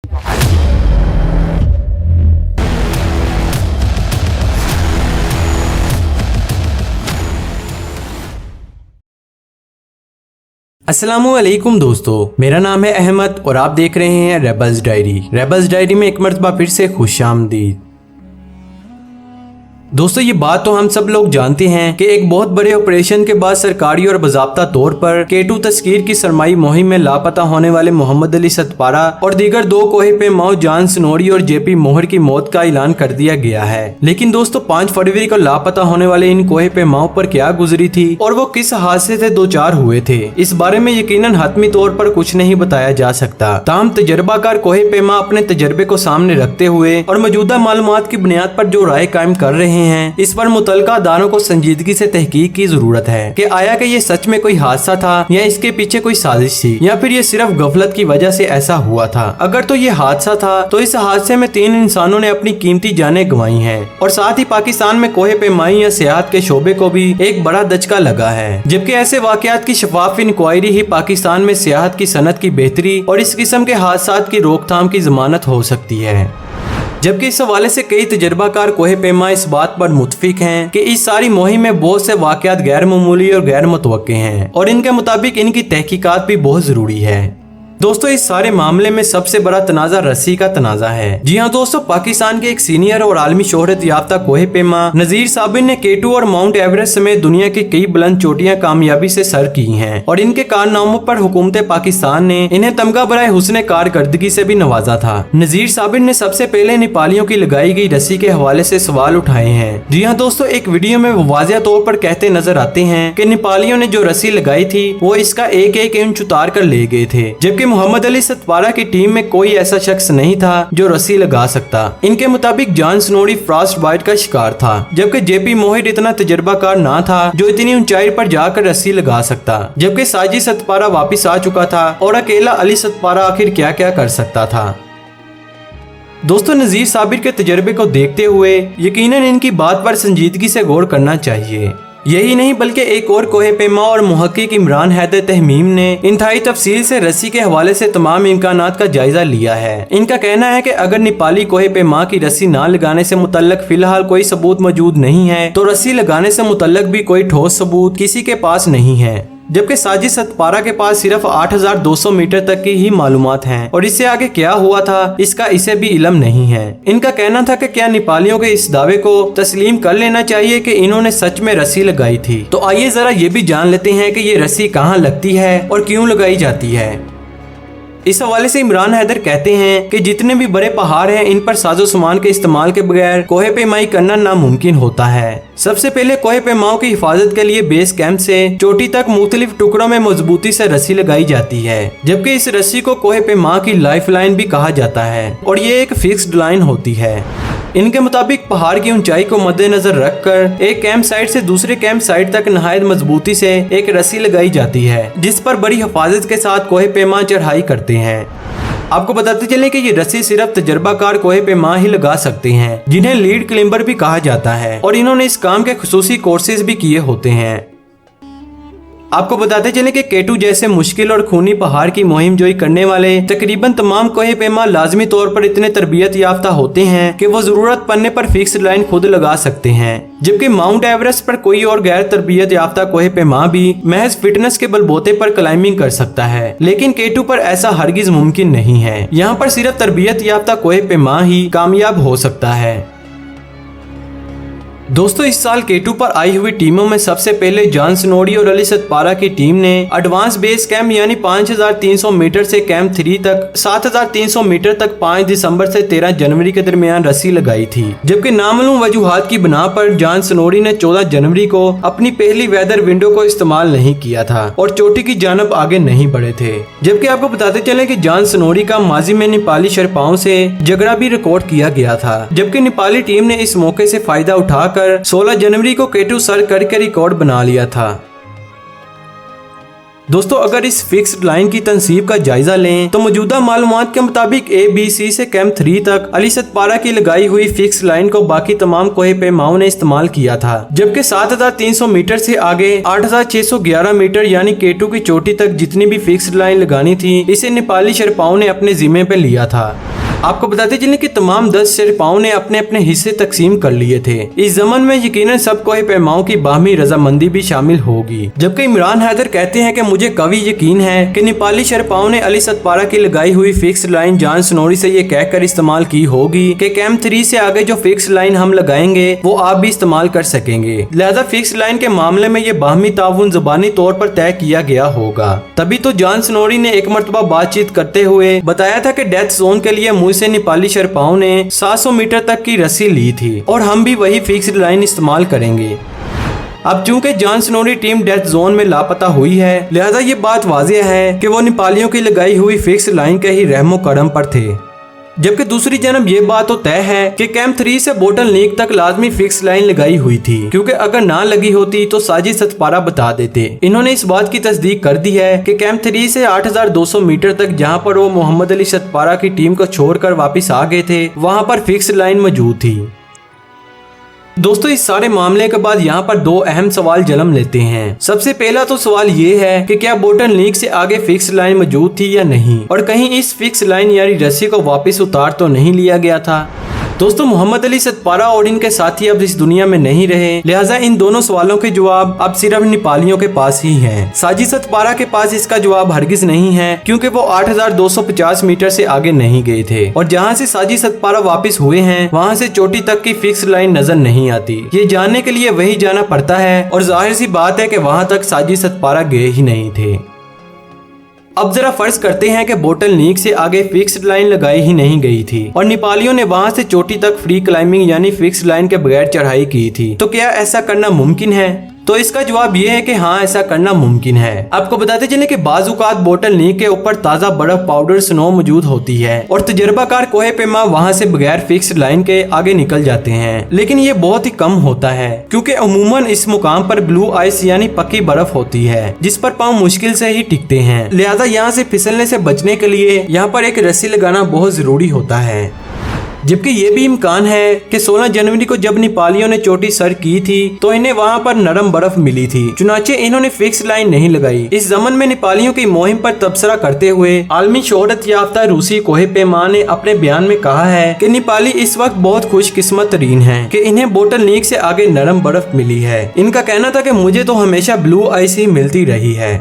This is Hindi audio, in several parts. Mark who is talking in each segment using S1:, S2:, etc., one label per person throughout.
S1: अस्सलामुअलैकुम दोस्तों, मेरा नाम है अहमद और आप देख रहे हैं रेबल्स डायरी में एक मर्तबा फिर से खुशामदीद। दोस्तों, ये बात तो हम सब लोग जानते हैं कि एक बहुत बड़े ऑपरेशन के बाद सरकारी और बाज़ाब्ता तौर पर K2 तस्कीर की सरमाई मुहिम में लापता होने वाले मोहम्मद अली सतपारा और दीगर दो कोहे पे माओ जॉन स्नोरी और JP मोहर की मौत का ऐलान कर दिया गया है। लेकिन दोस्तों, 5 फरवरी को लापता होने वाले इन कोहे पे माओ पर क्या गुजरी थी और वो किस हादसे से दो चार हुए थे, इस बारे में यकीनन हतमी तौर पर कुछ नहीं बताया जा सकता। ताहम तजर्बाकार कोहे पे माओ अपने तजर्बे को सामने रखते हुए और मौजूदा मालूमात की बुनियाद पर जो राय कायम कर रहे हैं, इस पर मुतलका अदालों को संजीदगी से तहकीक की जरूरत है कि आया कि ये सच में कोई हादसा था या इसके पीछे कोई साजिश थी या फिर ये सिर्फ गफलत की वजह से ऐसा हुआ था। अगर तो ये हादसा था तो इस हादसे में 3 इंसानों ने अपनी कीमती जानें गंवाई हैं और साथ ही पाकिस्तान में कोहे पेमाई या सियाहत के शोबे को भी एक बड़ा दचका लगा है। जबकि ऐसे वाकयात की शफाफ इंक्वायरी ही पाकिस्तान में सियाहत की सनत की बेहतरी और इस किस्म के हादसात की रोकथाम की जमानत हो सकती है। जबकि इस हवाले से कई तजर्बाकार कोहे पेमा इस बात पर मुतफिक हैं कि इस सारी मुहिम में बहुत से वाकयात गैर मामूली और गैर मुतवक्के हैं और इनके मुताबिक इनकी तहकीकात भी बहुत जरूरी है। दोस्तों, इस सारे मामले में सबसे बड़ा तनाजा रस्सी का तनाजा है। जी हाँ दोस्तों, पाकिस्तान के एक सीनियर और आलमी शोहरत याफ्ता कोहे पेमा नजीर साबिर ने K2 और माउंट एवरेस्ट समेत दुनिया की कई बुलंद चोटियां कामयाबी से सर की हैं और इनके कारनामों पर हुकूमत पाकिस्तान ने इन्हें तमगा बराए हुस्न कारकर्दगी से भी नवाजा था। नजीर साबिर ने सबसे पहले नेपालियों की लगाई गई रस्सी के हवाले से सवाल उठाए हैं। जी हाँ दोस्तों, एक वीडियो में वो वाज़ेह तौर पर कहते नजर आते हैं कि नेपालियों ने जो रस्सी लगाई थी वो इसका एक एक इंच उतार कर ले गए थे, जबकि मोहम्मद अली सतपारा की टीम में कोई ऐसा शख्स नहीं था जो रस्सी लगा सकता। इनके मुताबिक जॉन स्नोरी फ्रॉस्ट बाइट का शिकार था, जबकि JP मोहर इतना तजर्बाकार ना था जो इतनी ऊंचाई पर जाकर रस्सी लगा सकता। जबकि साजिद सतपारा वापिस आ चुका था और अकेला अली सतपारा आखिर क्या क्या कर सकता था। दोस्तों, नजीर साबिर के तजर्बे को देखते हुए यकीनन इनकी बात पर संजीदगी से गौर करना चाहिए। यही नहीं बल्कि एक और कोहे पेमा और मुहक्किक इमरान हैदर तहमीम ने इंतहाई तफसील से रस्सी के हवाले से तमाम इम्कानात का जायजा लिया है। इनका कहना है कि अगर नेपाली कोहे पेमा की रस्सी ना लगाने से मुतल्लक फिलहाल कोई सबूत मौजूद नहीं है तो रस्सी लगाने से मुतल्लक भी कोई ठोस सबूत किसी के पास नहीं है। जबकि साजिद सतपारा के पास सिर्फ 8200 मीटर तक की ही मालूमात हैं और इससे आगे क्या हुआ था इसका इसे भी इल्म नहीं है। इनका कहना था कि क्या नेपालियों के इस दावे को तस्लीम कर लेना चाहिए कि इन्होंने सच में रस्सी लगाई थी। तो आइए जरा ये भी जान लेते हैं कि ये रस्सी कहाँ लगती है और क्यों लगाई जाती है। इस हवाले से इमरान हैदर कहते हैं कि जितने भी बड़े पहाड़ हैं इन पर साजो सामान के इस्तेमाल के बगैर कोहे पेमाई करना नामुमकिन होता है। सबसे पहले कोहे पेमाओं की हिफाजत के लिए बेस कैंप से चोटी तक मुख्तलिफ टुकड़ों में मजबूती से रस्सी लगाई जाती है, जबकि इस रस्सी को कोहे पेमा की लाइफ लाइन भी कहा जाता है और ये एक फिक्स्ड लाइन होती है। इनके मुताबिक पहाड़ की ऊंचाई को मद्देनजर रखकर एक कैंप साइट से दूसरे कैंप साइट तक नहायत मजबूती से एक रस्सी लगाई जाती है, जिस पर बड़ी हिफाजत के साथ कोहे पेमा चढ़ाई करते हैं। आपको बताते चले कि ये रस्सी सिर्फ तजर्बाकार कोहे पेमा ही लगा सकते हैं, जिन्हें लीड क्लाइंबर भी कहा जाता है और इन्होंने इस काम के खुसूसी कोर्सेज भी किए होते हैं। आपको बताते चले कि K2 जैसे मुश्किल और खूनी पहाड़ की मुहिम जोई करने वाले तकरीबन तमाम कोहे पेमा लाजमी तौर पर इतने तरबियत याफ्ता होते हैं कि वो जरूरत पड़ने पर फिक्स्ड लाइन खुद लगा सकते हैं। जबकि माउंट एवरेस्ट पर कोई और गैर तरबियत याफ्ता कोहे पेमा भी महज फिटनेस के बलबूते पर क्लाइंबिंग कर सकता है, लेकिन K2 पर ऐसा हरगिज मुमकिन नहीं है। यहाँ पर सिर्फ तरबियत याफ्ता कोहे पेमा ही कामयाब हो सकता है। दोस्तों, इस साल K2 पर आई हुई टीमों में सबसे पहले जॉन स्नोरी और अली सतपारा की टीम ने एडवांस बेस कैंप यानी 5300 मीटर से कैंप 3 तक 7300 मीटर तक 5 दिसंबर से 13 जनवरी के दरमियान रस्सी लगाई थी। जबकि नामालूम वजूहात की बिना पर जॉन स्नोरी ने 14 जनवरी को अपनी पहली वेदर विंडो को इस्तेमाल नहीं किया था और चोटी की जानब आगे नहीं बढ़े थे। जबकि आपको बताते चले कि जॉन स्नोरी का माजी में नेपाली शरपाओं से झगड़ा भी रिकॉर्ड किया गया था, जबकि नेपाली टीम ने इस मौके से फायदा उठाकर 16 जनवरी को K2 सर करके रिकॉर्ड बना लिया था। दोस्तों अगर इस फिक्स्ड लाइन की तनसीब का जायजा लें तो मौजूदा मालूमात के मुताबिक ABC से कैंप 3 तक अली सतपारा की लगाई हुई फिक्स लाइन को बाकी तमाम कोहे पेमाओं ने इस्तेमाल किया था, जबकि 7300 मीटर से आगे 8611 मीटर यानी K2 की चोटी तक जितनी भी फिक्स्ड लाइन लगानी थी इसे नेपाली शेरपाओं ने अपने जिम्मे पे लिया था। आपको बताते चलें कि तमाम 10 शेरपाओं ने अपने अपने हिस्से तकसीम कर लिए थे। इस जमन में यकीनन सब कोहे पेमाओं की बाहमी रजामंदी भी शामिल होगी, जबकि इमरान हैदर कहते हैं कि मुझे कभी यकीन है कि नेपाली शेरपाओं ने अली सतपारा की लगाई हुई फिक्स लाइन जान स्नोरी से ये कहकर इस्तेमाल की होगी कि कैंप 3 से आगे जो फिक्स लाइन हम लगाएंगे वो आप भी इस्तेमाल कर सकेंगे। लिहाजा फिक्स लाइन के मामले में ये बाहमी ताउन ज़बानी तौर पर तय किया गया होगा। तभी तो जान स्नोरी ने एक मरतबा बातचीत करते हुए बताया था कि डेथ जोन के लिए से नेपाली शेरपाओं ने 700 मीटर तक की रस्सी ली थी और हम भी वही फिक्स्ड लाइन इस्तेमाल करेंगे। अब चूंकि जान स्नोरी टीम डेथ जोन में लापता हुई है, लिहाजा ये बात वाज़ेह है कि वो नेपालियों की लगाई हुई फिक्स लाइन के ही रहमो करम पर थे। जबकि दूसरी जानब ये बात तो तय है कि कैंप 3 से बोटल नीक तक लाजमी फिक्स लाइन लगाई हुई थी, क्योंकि अगर ना लगी होती तो साजिद सतपारा बता देते। इन्होंने इस बात की तस्दीक कर दी है कि कैंप 3 से 8200 मीटर तक जहां पर वो मोहम्मद अली सतपारा की टीम को छोड़कर वापस आ गए थे वहां पर फिक्स लाइन मौजूद थी। दोस्तों इस सारे मामले के बाद यहाँ पर दो अहम सवाल जन्म लेते हैं। सबसे पहला तो सवाल ये है कि क्या बोटल नीक से आगे फिक्स लाइन मौजूद थी या नहीं, और कहीं इस फिक्स लाइन यानी रस्सी को वापस उतार तो नहीं लिया गया था। दोस्तों मोहम्मद अली सतपारा और इनके साथी अब इस दुनिया में नहीं रहे, लिहाजा इन दोनों सवालों के जवाब अब सिर्फ नेपालियों के पास ही हैं। साजिद सतपारा के पास इसका जवाब हरगिज नहीं है, क्योंकि वो 8250 मीटर से आगे नहीं गए थे और जहां से साजिद सतपारा वापस हुए हैं वहां से चोटी तक की फिक्स लाइन नजर नहीं आती। ये जानने के लिए वही जाना पड़ता है और जाहिर सी बात है कि वहां तक साजिद सतपारा गए ही नहीं थे। अब जरा फर्ज करते हैं कि बोटल नीक से आगे फिक्स्ड लाइन लगाई ही नहीं गई थी और नेपालियों ने वहां से चोटी तक फ्री क्लाइंबिंग यानी फिक्स्ड लाइन के बगैर चढ़ाई की थी, तो क्या ऐसा करना मुमकिन है? तो इसका जवाब ये है कि हाँ ऐसा करना मुमकिन है। आपको बताते चले कि बाज़-औक़ात बोटल नीक के ऊपर ताज़ा बर्फ पाउडर स्नो मौजूद होती है और तजर्बाकार कोहे पेमा वहाँ से बगैर फिक्स्ड लाइन के आगे निकल जाते हैं, लेकिन ये बहुत ही कम होता है क्योंकि अमूमन इस मुकाम पर ब्लू आइस यानी पक्की बर्फ होती है जिस पर पाँव मुश्किल से ही टिकते हैं। लिहाजा यहाँ से फिसलने से बचने के लिए यहाँ पर एक रस्सी लगाना बहुत जरूरी होता है। जबकि ये भी इम्कान है कि 16 जनवरी को जब नेपालियों ने चोटी सर की थी तो इन्हें वहां पर नरम बर्फ मिली थी, चुनाचे इन्होंने फिक्स लाइन नहीं लगाई। इस जमन में नेपालियों की मुहिम पर तबसरा करते हुए आलमी शोहरत याफ्ता रूसी कोहे पेमा ने अपने बयान में कहा है कि नेपाली इस वक्त बहुत खुशकिस्मत तरीन है कि इन्हें बोटल नीक से आगे नरम बर्फ मिली है। इनका कहना था कि मुझे तो हमेशा ब्लू आइस ही मिलती रही है।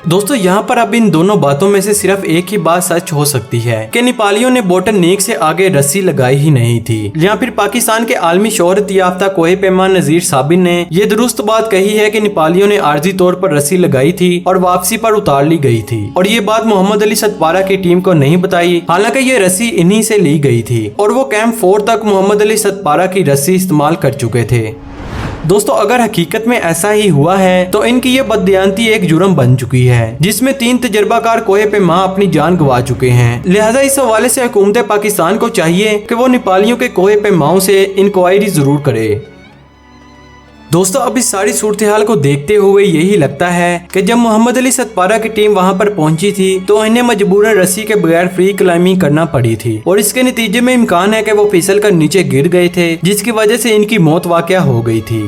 S1: दोस्तों यहाँ पर अब इन दोनों बातों में से सिर्फ एक ही बात सच हो सकती है कि नेपालियों ने बोटल नीक से आगे रस्सी लगाई ही नहीं थी, या फिर पाकिस्तान के आलमी शोहरत याफ्ता कोहे पेमा नजीर साबिर ने ये दुरुस्त बात कही है कि नेपालियों ने आर्जी तौर पर रस्सी लगाई थी और वापसी पर उतार ली गई थी और ये बात मोहम्मद अली सतपारा की टीम को नहीं बताई। हालांकि ये रस्सी इन्हीं से ली गई थी और वो कैंप 4 तक मोहम्मद अली सतपारा की रस्सी इस्तेमाल कर चुके थे। दोस्तों अगर हकीकत में ऐसा ही हुआ है तो इनकी ये बददियानती एक जुर्म बन चुकी है जिसमें 3 तजर्बाकार कोहे पे माँ अपनी जान गंवा चुके हैं। लिहाजा इस हवाले से हुकूमत पाकिस्तान को चाहिए कि वो नेपालियों के कोहे पे माओं से इंक्वायरी जरूर करे। दोस्तों अब इस सारी सूरत हाल को देखते हुए यही लगता है कि जब मोहम्मद अली सतपारा की टीम वहां पर पहुंची थी तो इन्हें मजबूरन रस्सी के बगैर फ्री क्लाइंबिंग करना पड़ी थी और इसके नतीजे में इम्कान है कि वो फिसल कर नीचे गिर गए थे जिसकी वजह से इनकी मौत वाक़या हो गई थी।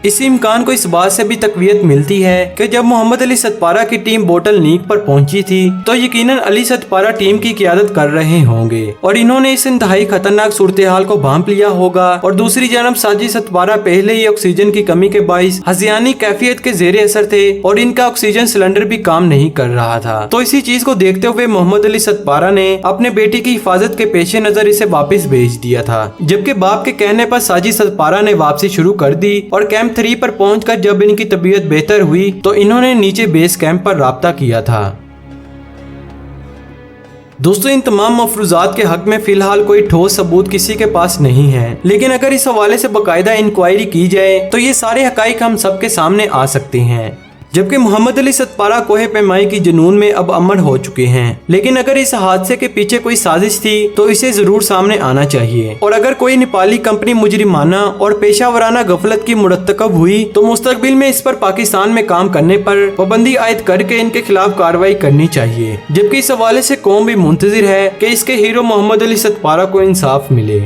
S1: इस इम्कान को इस बात से भी तकवीत मिलती है कि जब मोहम्मद अली सतपारा की टीम बोटल नीक पर पहुंची थी तो यकीनन अली सतपारा टीम की क़ियादत कर रहे होंगे और इन्होंने इस इंतहाई खतरनाक सूरत हाल को भांप लिया होगा। और दूसरी जानब साजिद सतपारा पहले ही ऑक्सीजन की कमी के बाइस हज़ियानी कैफियत के जेर असर थे और इनका ऑक्सीजन सिलेंडर भी काम नहीं कर रहा था। तो इसी चीज को देखते हुए मोहम्मद अली सतपारा ने अपने बेटी की हिफाजत के पेश नजर इसे वापस भेज दिया था, जबकि बाप के कहने पर साजिद सतपारा ने वापसी शुरू कर दी और कैंप 3 पर पहुंचकर जब इनकी तबीयत बेहतर हुई तो इन्होंने नीचे बेस कैंप पर राब्ता किया था। दोस्तों इन तमाम मफरूजात के हक में फिलहाल कोई ठोस सबूत किसी के पास नहीं है, लेकिन अगर इस हवाले से बाकायदा इंक्वायरी की जाए तो ये सारे हकाइक हम सबके सामने आ सकते हैं। जबकि मोहम्मद अली सतपारा कोहे पैमाई की जुनून में अब अमर हो चुके हैं। लेकिन अगर इस हादसे के पीछे कोई साजिश थी तो इसे जरूर सामने आना चाहिए, और अगर कोई नेपाली कंपनी मुजरिमाना और पेशावराना गफलत की मुरतकब हुई तो मुस्तकबिल में इस पर पाकिस्तान में काम करने पर पाबंदी आयद करके इनके खिलाफ कार्रवाई करनी चाहिए। जबकि इस हवाले से कौम भी मुंतजिर है कि इसके हीरो मोहम्मद अली सतपारा को इंसाफ मिले।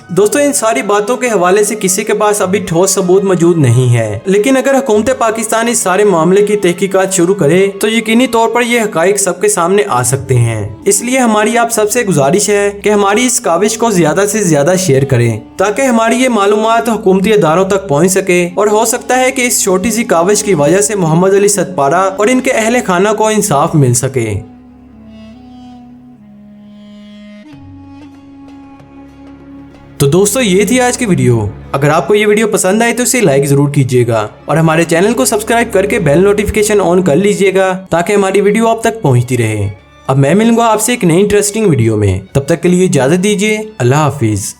S1: दोस्तों, इन सारी बातों के हवाले से किसी के पास अभी ठोस सबूत मौजूद नहीं है, लेकिन अगर हुकूमत पाकिस्तान इस सारे मामले की तहकीकात शुरू करे तो यकीनी तौर पर ये हकाइक सबके सामने आ सकते हैं। इसलिए हमारी आप सबसे गुजारिश है कि हमारी इस काविश को ज्यादा से ज्यादा शेयर करें ताकि हमारी ये मालूमात हुकूमती अदारों तक पहुँच सके, और हो सकता है कि इस छोटी सी काविश की वजह से मोहम्मद अली सतपारा और इनके अहले खाना को इंसाफ मिल सके। तो दोस्तों, ये थी आज की वीडियो। अगर आपको ये वीडियो पसंद आए तो इसे लाइक जरूर कीजिएगा और हमारे चैनल को सब्सक्राइब करके बेल नोटिफिकेशन ऑन कर लीजिएगा ताकि हमारी वीडियो आप तक पहुंचती रहे। अब मैं मिलूंगा आपसे एक नई इंटरेस्टिंग वीडियो में, तब तक के लिए इजाजत दीजिए। अल्लाह हाफिज।